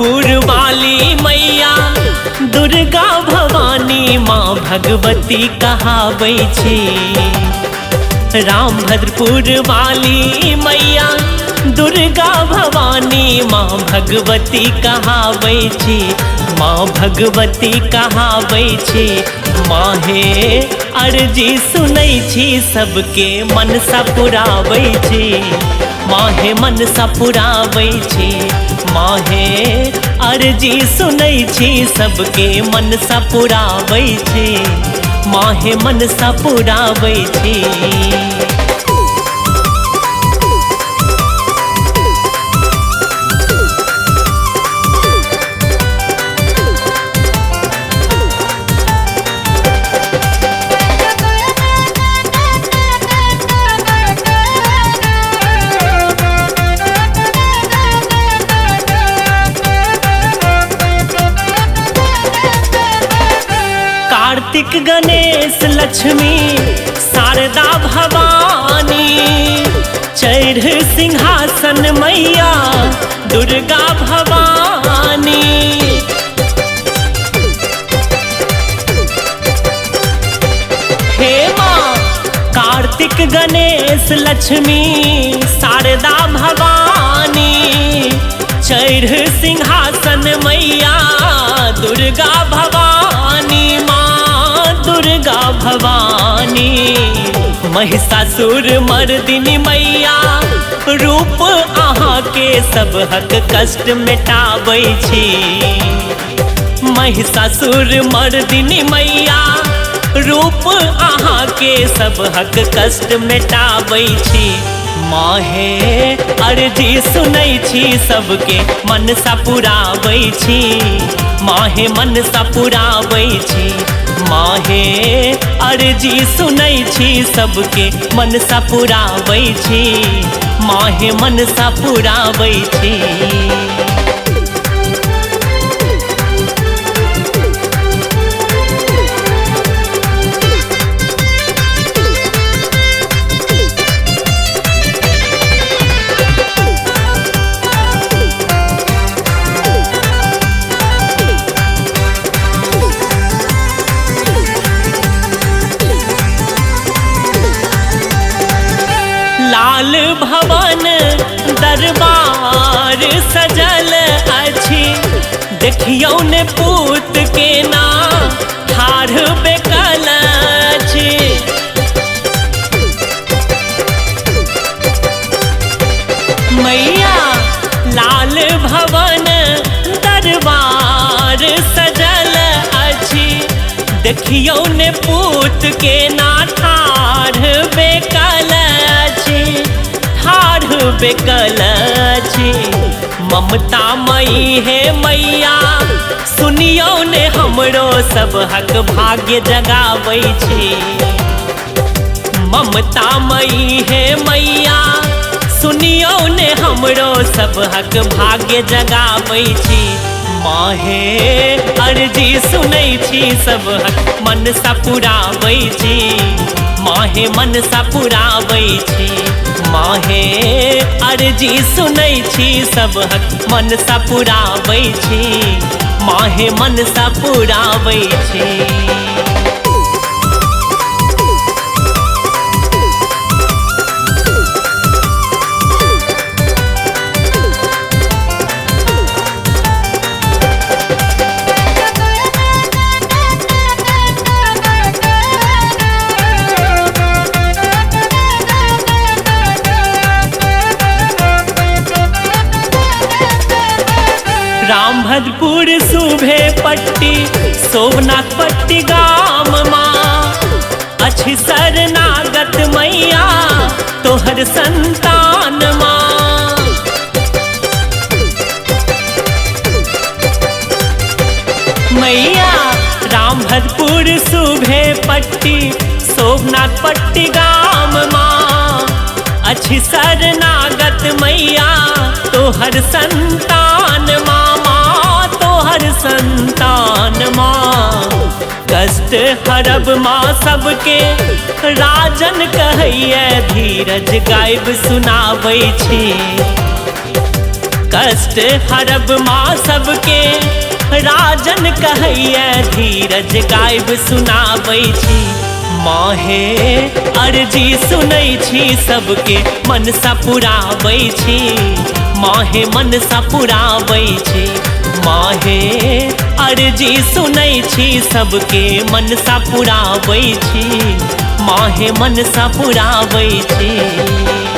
रामभद्रपुर वाली मैया दुर्गा भवानी माँ भगवती कहाबै छी। रामभद्रपुर वाली मैया दुर्गा भवानी माँ भगवती कहाबै छी। माँ भगवती कहाबै छी। माहे अर्जी सुनै छी सबके मनसा पुराबै छी। माहे मनसा पुराबै छी। माहे अर्जी सुनै छी सबके मनसा पुराबै छी। माहे मनसा पुराबै छी। कार्तिक गणेश लक्ष्मी शारदा भवानी चढ़ सिंहासन मैया दुर्गा भवानी। हे माँ कार्तिक गणेश लक्ष्मी शारदा भवानी चढ़ सिंहासन मैया दुर्गा भवानी। दुर्गा भवानी महिषासुर मर्दिनी मैया रूप अहाँ के सब हक कष्ट मिटाबै छी। महिषासुर मर्दिनी मैया रूप अहाँ के सब हक कष्ट मिटाबै छी। माहे अर्जी सुनै छी सबके मनसा पुराबै छी। माहे मनसा पुराबै छी। माहे अर्जी सुनै छी सबके मनसा पुराबै छी। माहे मनसा पुराबै छी। लाल भवन दरबार सजल अछि। देखियौ ने पूत के ना ठाढ़ बेकल अछि। मैया लाल भवन दरबार सजल अछि। देखियौ ने पूत के ना ठाढ़ बेकल बेकल छी। ममता मई है मैया सुनियो ने हमरो सब हक भाग्य जगाबै छी। ममता मई है मैया सुनियो ने हमरो सब हक भाग्य जगाबै छी। माहे अर्जी सुनै छी सब हक मनसा पुराबै छी। माहे मनसा पुराबै छी। माहे अर्जी सुनै छी सब हक मनसा पुराबै छी। माहे मनसा पुराबै छी। रामभद्रपुर सुभे पट्टी सोमनाथ पट्टी गाम माँ अछि शरणागत मैया तोहर संतान माँ। मैया रामभद्रपुर सुभे पट्टी सोमनाथ पट्टी गाम माँ अछि शरणागत मैया तोहर संतान माँ। तोहर संतान माँ कष्ट हरब माँ सबके राजन कहैया धीरज गायब सुनाबै छी। कष्ट हरब माँ सबके राजन कहैया धीरज गायब सुनाबै छी माँ हे अर्जी सुनै छी सबके मनसा पुराबै छी माँ हे मनसा पुराबै छी माँ हे अर्जी सुनै छी सबके मनसा पुराबै छी माँ हे मनसा पुराबै छी।